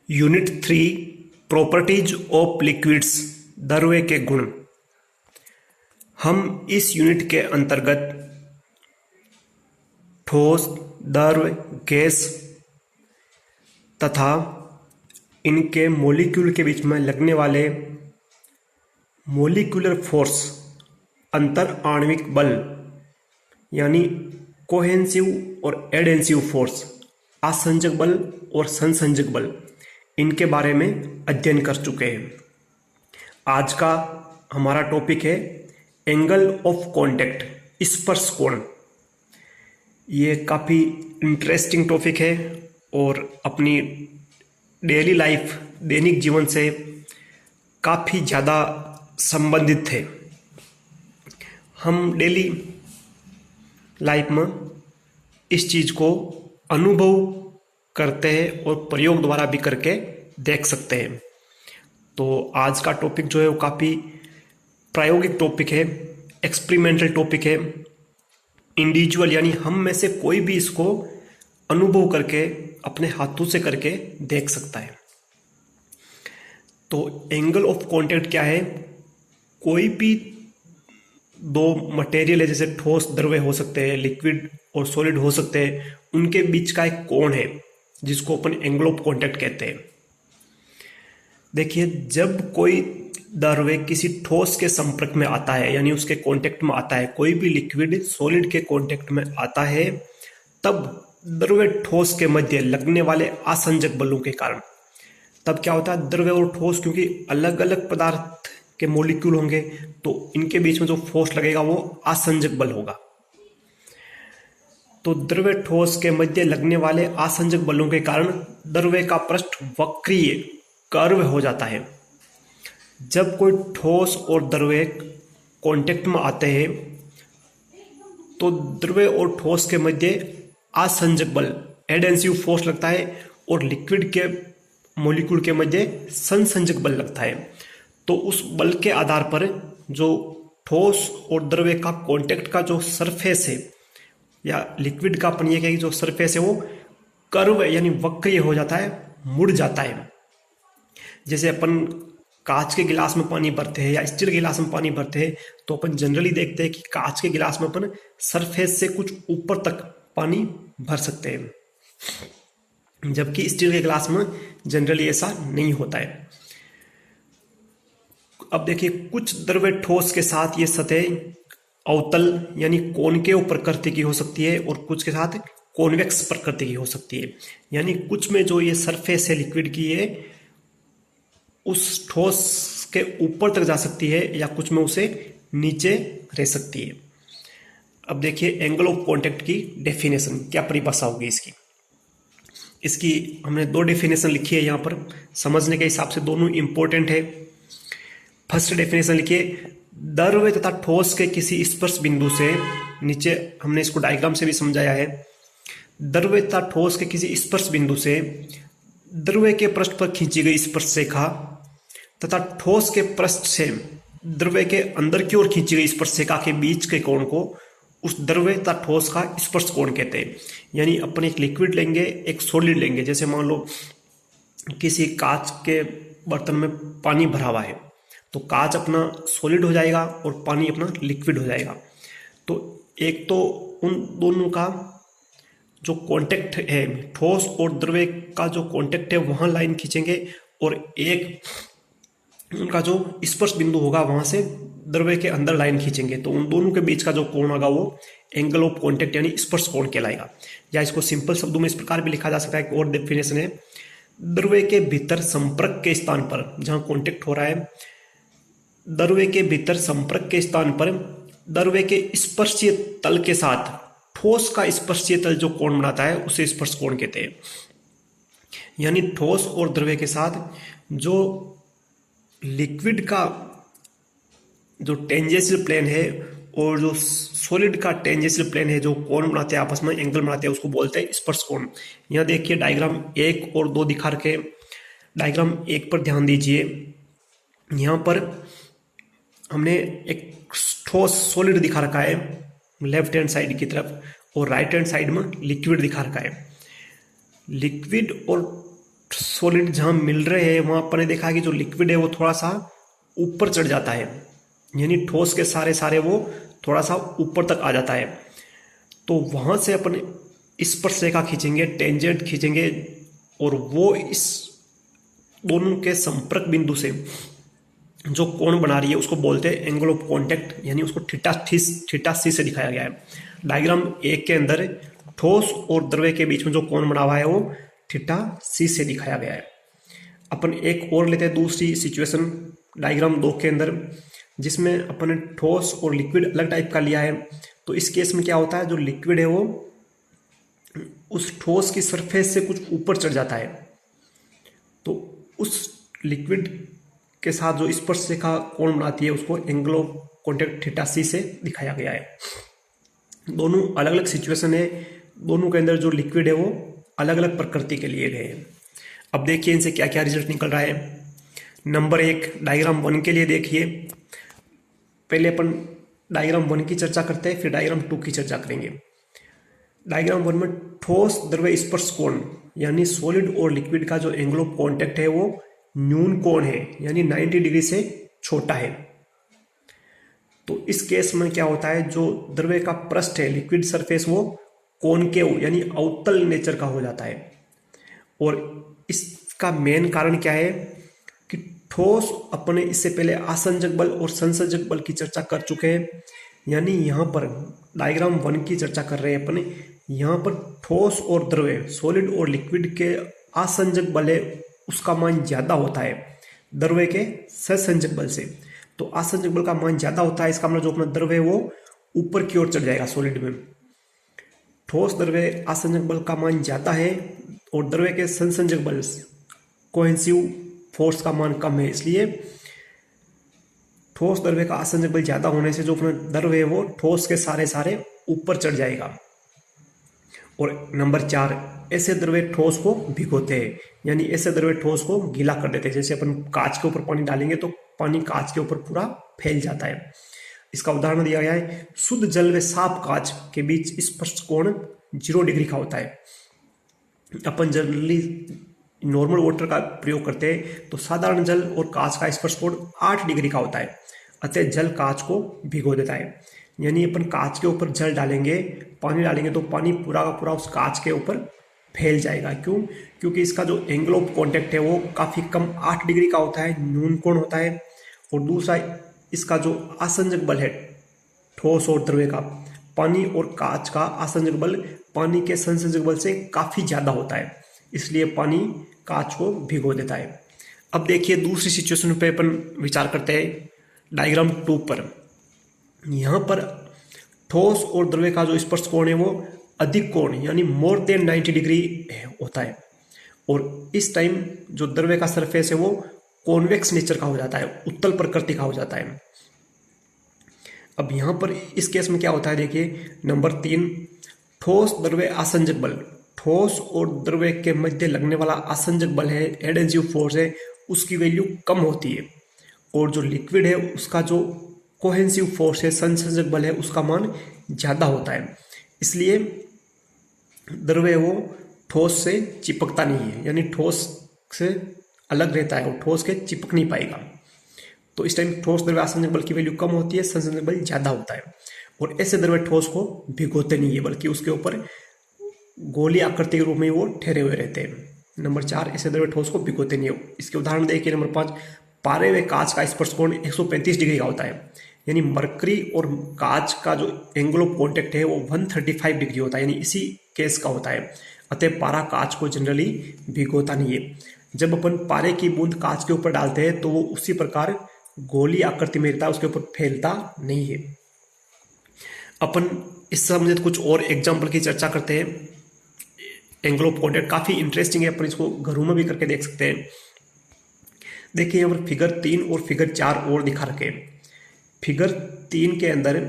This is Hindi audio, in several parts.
यूनिट 3 प्रॉपर्टीज ऑफ लिक्विड्स द्रव्य के गुण। हम इस यूनिट के अंतर्गत ठोस, द्रव, गैस तथा इनके मॉलिक्यूल के बीच में लगने वाले मॉलिक्यूलर फोर्स, अंतर आणविक बल यानी कोहेंसिव और एडेंसिव फोर्स, आसंजक बल और संसंजक बल, इनके बारे में अध्ययन कर चुके हैं। आज का हमारा टॉपिक है एंगल ऑफ कांटेक्ट, स्पर्श कोण। ये काफ़ी इंटरेस्टिंग टॉपिक है और अपनी डेली लाइफ, दैनिक जीवन से काफ़ी ज़्यादा संबंधित है। हम डेली लाइफ में इस चीज़ को अनुभव करते हैं और प्रयोग द्वारा भी करके देख सकते हैं। तो आज का टॉपिक जो है वो काफ़ी प्रायोगिक टॉपिक है, एक्सपेरिमेंटल टॉपिक है। इंडिविजुअल यानी हम में से कोई भी इसको अनुभव करके अपने हाथों से करके देख सकता है। तो एंगल ऑफ कांटेक्ट क्या है? कोई भी दो मटेरियल है, जैसे ठोस द्रव्य हो सकते हैं, लिक्विड और सॉलिड हो सकते हैं, उनके बीच का एक कोण है जिसको अपन एंगल ऑफ कांटेक्ट कहते हैं। देखिए, जब कोई द्रव्य किसी ठोस के संपर्क में आता है यानी उसके कांटेक्ट में आता है, कोई भी लिक्विड सॉलिड के कांटेक्ट में आता है, तब द्रव्य ठोस के मध्य लगने वाले आसंजक बलों के कारण, तब क्या होता है, द्रव्य और ठोस क्योंकि अलग अलग पदार्थ के मॉलिक्यूल होंगे तो इनके बीच में जो फोर्स लगेगा वो आसंजक बल होगा। तो द्रव्य ठोस के मध्य लगने वाले आसंजक बलों के कारण द्रव्य का पृष्ठ वक्रीय कर्व हो जाता है। जब कोई ठोस और द्रव्य कांटेक्ट में आते हैं तो द्रव्य और ठोस के मध्य आसंजक बल, एडेंसिव फोर्स लगता है और लिक्विड के मॉलिक्यूल के मध्य संसंजक बल लगता है। तो उस बल के आधार पर जो ठोस और द्रव्य का कांटेक्ट का जो सरफेस है या लिक्विड का अपन ये कहें जो सरफेस है वो कर्व यानी वक्रीय हो जाता है, मुड़ जाता है। जैसे अपन कांच के गिलास में पानी भरते हैं या स्टील के गिलास में पानी भरते हैं तो अपन जनरली देखते हैं कि कांच के गिलास में अपन सरफेस से कुछ ऊपर तक पानी भर सकते हैं, जबकि स्टील के गिलास में जनरली ऐसा नहीं होता है। अब देखिए, कुछ द्रव्य ठोस के साथ ये सतह अवतल यानी कोनकेव प्रकृति की हो सकती है और कुछ के साथ कॉन्वेक्स प्रकृति की हो सकती है। यानी कुछ में जो ये सरफेस है लिक्विड की है उस ठोस के ऊपर तक जा सकती है या कुछ में उसे नीचे रह सकती है। अब देखिए एंगल ऑफ कांटेक्ट की डेफिनेशन, क्या परिभाषा होगी इसकी हमने दो डेफिनेशन लिखी है यहाँ पर, समझने के हिसाब से दोनों इंपॉर्टेंट है। फर्स्ट डेफिनेशन लिखिए, द्रव्य तथा ठोस के किसी स्पर्श बिंदु से, नीचे हमने इसको डायग्राम से भी समझाया है, द्रव्य तथा ठोस के किसी स्पर्श बिंदु से द्रव्य के पृष्ठ पर खींची गई स्पर्श रेखा तथा ठोस के पृष्ठ से द्रव्य के अंदर की ओर खींची गई स्पर्श रेखा के बीच के कोण को उस द्रव्य तथा ठोस का स्पर्श कोण कहते हैं। यानी अपन एक लिक्विड लेंगे, एक सॉलिड लेंगे, जैसे मान लो किसी कांच के बर्तन में पानी भरा हुआ है तो कांच अपना सॉलिड हो जाएगा और पानी अपना लिक्विड हो जाएगा। तो एक तो उन दोनों का जो कांटेक्ट है, ठोस और द्रव्य का जो कांटेक्ट है वहाँ लाइन खींचेंगे और एक उनका जो स्पर्श बिंदु होगा वहाँ से द्रव्य के अंदर लाइन खींचेंगे। तो उन दोनों के बीच का जो कोण होगा वो एंगल ऑफ कांटेक्ट यानी स्पर्श कोण कहलाएगा। या इसको सिंपल शब्दों में इस प्रकार भी लिखा जा सकता है। एक और डेफिनेशन है, द्रव्य के भीतर संपर्क के स्थान पर जहाँ कांटेक्ट हो रहा है, द्रव्य के भीतर संपर्क के स्थान पर द्रव्य के स्पर्शीय तल के साथ ठोस का स्पर्शीय तल जो कोण बनाता है उसे स्पर्श कोण कहते हैं। यानी ठोस और द्रव्य के साथ जो लिक्विड का जो टेंजेंशियल प्लेन है और जो सॉलिड का टेंजेंशियल प्लेन है, जो कोण बनाते हैं आपस में, एंगल बनाते हैं, उसको बोलते हैं स्पर्श कोण। यहाँ देखिए डायग्राम 1 और 2 दिखा रखे। डायग्राम 1 पर ध्यान दीजिए, यहाँ पर हमने एक ठोस सॉलिड दिखा रखा है लेफ्ट हैंड साइड की तरफ और राइट हैंड साइड में लिक्विड दिखा रखा है। लिक्विड और सॉलिड जहाँ मिल रहे हैं वहाँ अपन ने देखा कि जो लिक्विड है वो थोड़ा सा ऊपर चढ़ जाता है, यानी ठोस के सारे सारे वो थोड़ा सा ऊपर तक आ जाता है। तो वहाँ से अपन स्पर्शरेखा खींचेंगे, टेंजेंट खींचेंगे, और वो इस दोनों के संपर्क बिंदु से जो कोण बना रही है उसको बोलते हैं एंगल ऑफ कॉन्टैक्ट, यानी उसको थीटा सी से दिखाया गया है। डायग्राम 1 के अंदर ठोस और द्रव्य के बीच में जो कोण बना हुआ है वो थीटा सी से दिखाया गया है। अपन एक और लेते हैं दूसरी सिचुएशन डायग्राम 2 के अंदर, जिसमें अपन ने ठोस और लिक्विड अलग टाइप का लिया है। तो इस केस में क्या होता है, जो लिक्विड है वो उस ठोस की सरफेस से कुछ ऊपर चढ़ जाता है, तो उस लिक्विड के साथ जो स्पर्श रेखा कोण बनाती है उसको एंगल ऑफ कॉन्टैक्ट थीटा सी से दिखाया गया है। दोनों अलग अलग सिचुएशन है, दोनों के अंदर जो लिक्विड है वो अलग अलग प्रकृति के लिए गए हैं। अब देखिए इनसे क्या क्या रिजल्ट निकल रहा है। नंबर 1 डायग्राम 1 के लिए देखिए, पहले अपन डायग्राम 1 की चर्चा करते हैं, फिर डायग्राम 2 की चर्चा करेंगे। डायग्राम 1 में ठोस द्रव्य स्पर्श कोण यानी सॉलिड और लिक्विड का जो एंगल ऑफ कॉन्टैक्ट है वो न्यून कोण है, यानी 90 डिग्री से छोटा है। तो इस केस में क्या होता है, जो द्रव्य का पृष्ठ है लिक्विड सरफेस वो कॉनकेव यानी अवतल नेचर का हो जाता है। और इसका मेन कारण क्या है कि ठोस अपने इससे पहले आसंजक बल और संसर्जक बल की चर्चा कर चुके हैं, यानी यहाँ पर डायग्राम 1 की चर्चा कर रहे हैं अपने। यहाँ पर ठोस और द्रव्य सॉलिड और लिक्विड के आसंजक बल है उसका मान ज्यादा होता है द्रव्य के संसंजक बल से। तो आसंजक बल का मान ज्यादा होता है, इसका मतलब जो अपना द्रव्य है वो ऊपर की ओर चढ़ जाएगा सॉलिड में। ठोस द्रव्य आसंजक बल का मान ज्यादा है और द्रव्य के संसंजक बल कोहेसिव फोर्स का मान कम है, इसलिए ठोस द्रव्य का आसंजक बल ज्यादा होने से जो अपना द्रव्य है वो ठोस के सारे सारे ऊपर चढ़ जाएगा। और नंबर 4 ऐसे द्रव्य ठोस को भिगोते हैं, यानी ऐसे द्रव्य ठोस को गीला कर देते हैं। जैसे अपन कांच के ऊपर पानी डालेंगे तो पानी कांच के ऊपर पूरा फैल जाता है। इसका उदाहरण दिया गया है, शुद्ध जल व साफ कांच के बीच स्पर्श कोण 0 डिग्री का होता है। अपन जनरली नॉर्मल वाटर का प्रयोग करते हैं तो साधारण जल और कांच का स्पर्श कोण 8 डिग्री का होता है, अतः जल कांच को भिगो देता है। यानी अपन कांच के ऊपर जल डालेंगे, पानी डालेंगे तो पानी पूरा का पूरा उस कांच के ऊपर फैल जाएगा। क्यों? क्योंकि इसका जो एंगल ऑफ कॉन्टैक्ट है वो काफी कम 8 डिग्री का होता है, न्यून कोण होता है। और दूसरा इसका जो आसंजक बल है ठोस और द्रव्य का, पानी और कांच का आसंजक बल पानी के संसर्जक बल से काफी ज्यादा होता है, इसलिए पानी कांच को भिगो देता है। अब देखिए दूसरी सिचुएशन पे अपन विचार करते हैं डायग्राम 2 पर। यहाँ पर ठोस और द्रव्य का जो स्पर्श कोण है वो अधिक कोण यानी मोर देन 90 डिग्री होता है, और इस टाइम जो द्रव्य का सरफेस है वो कॉन्वेक्स नेचर का हो जाता है, उत्तल प्रकृति का हो जाता है। अब यहाँ पर इस केस में क्या होता है, देखिए नंबर 3 ठोस द्रव्य आसंजक बल, ठोस और द्रव्य के मध्य लगने वाला आसंजक बल है, एडहेसिव फोर्स है, उसकी वैल्यू कम होती है। और जो लिक्विड है उसका जो कोहेसिव फोर्स है, संसर्जक बल है, उसका मान ज्यादा होता है, इसलिए द्रव्य वो ठोस से चिपकता नहीं है, यानी ठोस से अलग रहता है, वो ठोस के चिपक नहीं पाएगा। तो इस टाइम ठोस द्रव्य आसंजक बल की वैल्यू कम होती है, संसर्जक बल ज्यादा होता है। और ऐसे द्रव्य ठोस को भिगोते नहीं है, बल्कि उसके ऊपर गोली आकृति के रूप में वो ठहरे हुए रहते हैं। नंबर 4 ऐसे द्रव्य ठोस को भिगोते नहीं है। इसके उदाहरण देखिए नंबर 5 पारे व कांच का स्पर्श कोण 135 डिग्री का होता है, यानी मरकरी और कांच का जो एंगल ऑफ कॉन्टैक्ट है वो 135 डिग्री होता है, यानी इसी केस का होता है। अतः पारा कांच को जनरली भिगोता नहीं है। जब अपन पारे की बूंद कांच के ऊपर डालते हैं तो वो उसी प्रकार गोली आकृति में रहता है, उसके ऊपर फैलता नहीं है। अपन इस संबंधित कुछ और एग्जाम्पल की चर्चा करते हैं। एंगल ऑफ कॉन्टैक्ट काफी इंटरेस्टिंग है, अपन इसको घरों में भी करके देख सकते हैं। देखिए यहाँ पर फिगर 3 और फिगर 4 और दिखा रखे हैं। फिगर 3 के अंदर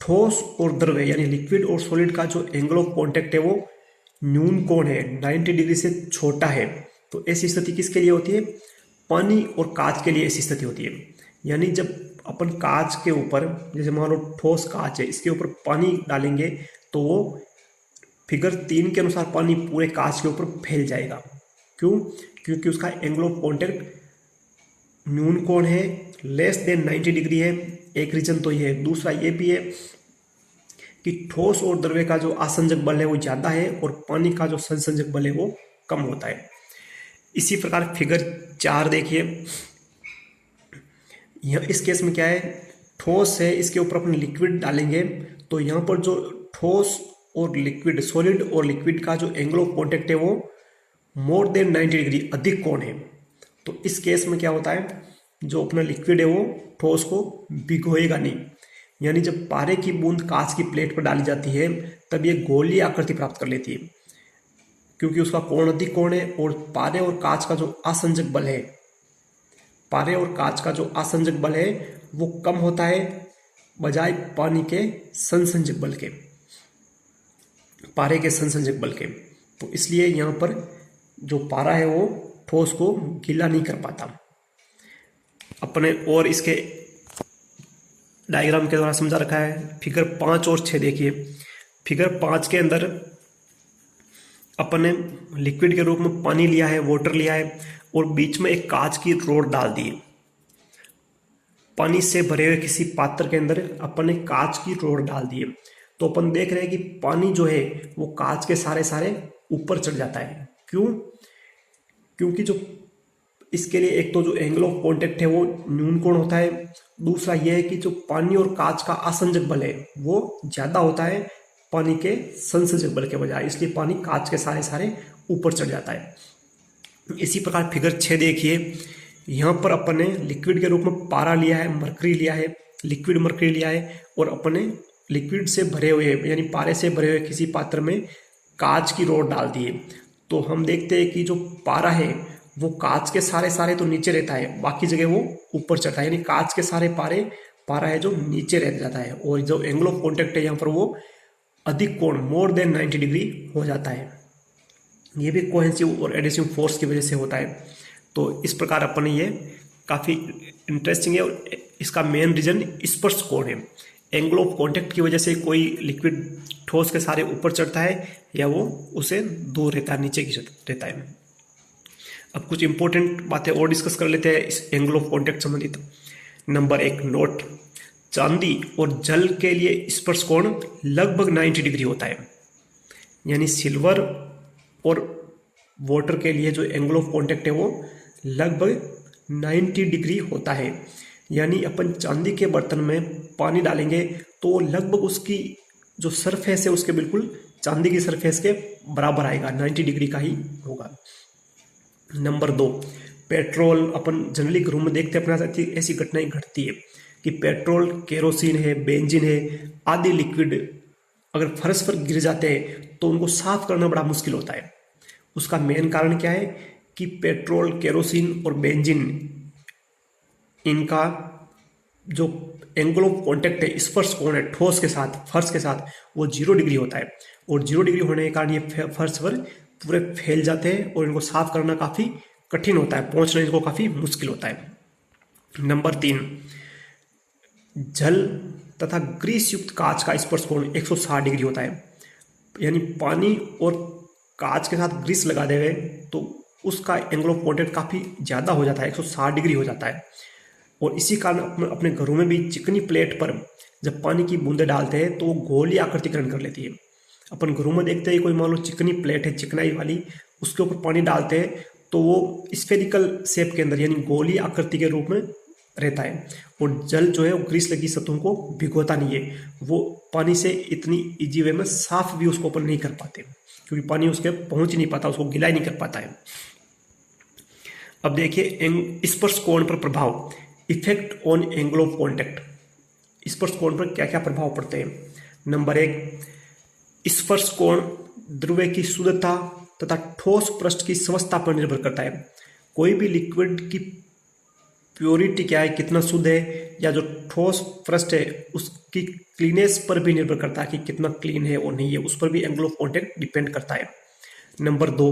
ठोस और द्रव्य यानी लिक्विड और सॉलिड का जो एंगल ऑफ कॉन्टैक्ट है वो न्यून कोण है, 90 डिग्री से छोटा है। तो ऐसी स्थिति किसके लिए होती है? पानी और कांच के लिए ऐसी स्थिति होती है। यानी जब अपन कांच के ऊपर, जैसे मान लो ठोस कांच है, इसके ऊपर पानी डालेंगे तो वो फिगर 3 के अनुसार पानी पूरे कांच के ऊपर फैल जाएगा। क्यों? क्योंकि उसका एंगल ऑफ कॉन्टैक्ट न्यून कोण है, लेस देन 90 डिग्री है, एक रीजन तो ये है। दूसरा ये भी है कि ठोस और द्रव्य का जो आसंजक बल है वो ज़्यादा है और पानी का जो संसंजक बल है वो कम होता है। इसी प्रकार फिगर 4 देखिए, यह इस केस में क्या है, ठोस है, इसके ऊपर अपन लिक्विड डालेंगे तो यहाँ पर जो ठोस और लिक्विड, सॉलिड और लिक्विड का जो एंगल ऑफ कॉन्टैक्ट है वो मोर देन 90 डिग्री, अधिक कोण है। तो इस केस में क्या होता है, जो अपना लिक्विड है वो ठोस को भिगोएगा नहीं, यानी जब पारे की बूंद कांच की प्लेट पर डाली जाती है तब ये गोलीय आकृति प्राप्त कर लेती है, क्योंकि उसका कोण अधिक कोण है और पारे और कांच का जो आसंजक बल है, पारे और कांच का जो आसंजक बल है वो कम होता है बजाय पानी के संसंजक बल के, पारे के संसंजक बल के। तो इसलिए यहाँ पर जो पारा है वो ठोस को गीला नहीं कर पाता। अपने और इसके डायग्राम के द्वारा समझा रखा है। फिगर 5 और 6 देखिए। फिगर 5 के अंदर अपन ने लिक्विड के रूप में पानी लिया है, वाटर लिया है और बीच में एक कांच की रोड डाल दी। पानी से भरे हुए किसी पात्र के अंदर अपन ने कांच की रोड डाल दी है, तो अपन देख रहे हैं कि पानी जो है वो कांच के सारे सारे ऊपर चढ़ जाता है। क्यों? क्योंकि जो इसके लिए एक तो जो एंगल ऑफ कॉन्टैक्ट है वो न्यून कोण होता है, दूसरा यह है कि जो पानी और कांच का आसंजक बल है वो ज्यादा होता है पानी के संसंजक बल के बजाय, इसलिए पानी कांच के सारे सारे ऊपर चढ़ जाता है। इसी प्रकार फिगर 6 देखिए, यहाँ पर अपन ने लिक्विड के रूप में पारा लिया है, मरकरी लिया है, लिक्विड मरकरी लिया है और अपन ने लिक्विड से भरे हुए यानी पारे से भरे हुए किसी पात्र में कांच की रोड डाल दी है। तो हम देखते हैं कि जो पारा है वो कांच के सारे सारे तो नीचे रहता है, बाकी जगह वो ऊपर चढ़ता है, यानी कांच के सारे पारा है जो नीचे रह जाता है और जो एंगल ऑफ कॉन्टैक्ट है यहाँ पर वो अधिक कोण मोर देन 90 डिग्री हो जाता है। ये भी कोहेसिव और एडिसिव फोर्स की वजह से होता है। तो इस प्रकार अपन ये काफ़ी इंटरेस्टिंग है और इसका मेन रीजन स्पर्श कोण है। एंगल ऑफ कॉन्टैक्ट की वजह से कोई लिक्विड ठोस के सारे ऊपर चढ़ता है या वो उसे दूर रहता है, नीचे की रहता है। अब कुछ इंपॉर्टेंट बातें और डिस्कस कर लेते हैं इस एंगल ऑफ कॉन्टैक्ट संबंधित। नंबर 1 नोट, चांदी और जल के लिए स्पर्श कोण लगभग 90 डिग्री होता है, यानी सिल्वर और वाटर के लिए जो एंगल ऑफ कॉन्टैक्ट है वो लगभग 90 डिग्री होता है। यानी अपन चांदी के बर्तन में पानी डालेंगे तो लगभग उसकी जो सरफेस है उसके बिल्कुल चांदी की सरफेस के बराबर आएगा, 90 डिग्री का ही होगा। नंबर 2 पेट्रोल, अपन जनरली घरों में देखते हैं अपना ऐसी घटनाएं घटती है कि पेट्रोल, केरोसिन है, बेंजीन है आदि लिक्विड अगर फर्श पर गिर जाते हैं तो उनको साफ करना बड़ा मुश्किल होता है। उसका मेन कारण क्या है कि पेट्रोल, केरोसिन और बेंजीन इनका जो एंगल ऑफ कॉन्टैक्ट है, स्पर्श कोण है ठोस के साथ, फर्श के साथ, वो 0 डिग्री होता है और 0 डिग्री होने के कारण ये फर्श पर पूरे फैल जाते हैं और इनको साफ करना काफ़ी कठिन होता है, पहुंचना इनको काफ़ी मुश्किल होता है। नंबर 3 जल तथा ग्रीस युक्त कांच का स्पर्श कोण 160 डिग्री होता है, यानी पानी और कांच के साथ ग्रीस लगा देवे तो उसका एंगल ऑफ कॉन्टैक्ट काफ़ी ज़्यादा हो जाता है, 160 डिग्री हो जाता है। और इसी कारण अपने घरों में भी चिकनी प्लेट पर जब पानी की बूंदें डालते हैं तो वो गोली आकृतिकरण कर लेती है। अपन घरों में देखते हैं कोई मान लो चिकनी प्लेट है, चिकनाई वाली, उसके ऊपर पानी डालते हैं तो वो स्फेरिकल शेप के अंदर यानी गोली आकृति के रूप में रहता है और जल जो है वो ग्रीस लगी सतहों को भिगोता नहीं है, वो पानी से इतनी इजी वे में साफ भी उसको अपन नहीं कर पाते क्योंकि पानी उसके पहुंच ही नहीं पाता, उसको गिला ही नहीं कर पाता है। अब देखिए स्पर्श कोण पर प्रभाव, effect on angle of contact. स्पर्श कोण पर क्या क्या प्रभाव पड़ते हैं। नंबर 1 स्पर्श कोण द्रव्य की शुद्धता तथा ठोस पृष्ठ की स्वस्थता पर निर्भर करता है। कोई भी लिक्विड की प्योरिटी क्या है, कितना शुद्ध है, या जो ठोस पृष्ठ है उसकी क्लीनेस पर भी निर्भर करता है कि कितना क्लीन है और नहीं है, उस पर भी एंगल ऑफ कॉन्टैक्ट डिपेंड करता है। नंबर 2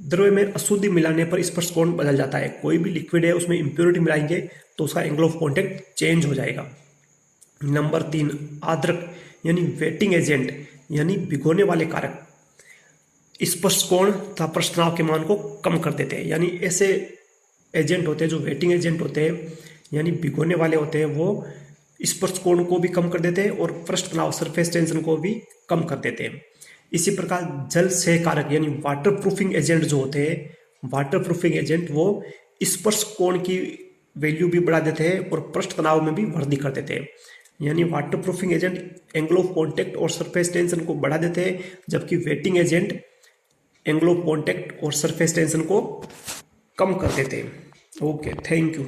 द्रव्य में अशुद्धि मिलाने पर स्पर्श कोण बदल जाता है। कोई भी लिक्विड है उसमें इम्प्योरिटी मिलाएंगे तो उसका एंगल ऑफ कॉन्टैक्ट चेंज हो जाएगा। नंबर 3 आर्द्रक यानी वेटिंग एजेंट यानी भिगोने वाले कारक, स्पर्श कोण तथा पृष्ठ तनाव के मान को कम कर देते हैं। यानी ऐसे एजेंट होते हैं जो वेटिंग एजेंट होते हैं, यानी भिगोने वाले होते हैं, वो स्पर्श कोण को भी कम कर देते हैं और पृष्ठ तनाव सरफेस टेंशन को भी कम कर देते हैं। इसी प्रकार जल सह कारक यानी वाटर प्रूफिंग एजेंट जो होते हैं, वाटर प्रूफिंग एजेंट वो स्पर्श कोण की वैल्यू भी बढ़ा देते हैं और पृष्ठ तनाव में भी वृद्धि कर देते हैं। यानी water proofing agent angle of contact और सरफेस टेंशन को बढ़ा देते हैं, जबकि waiting agent angle of contact और सरफेस टेंशन को कम कर देते हैं। Okay, thank you.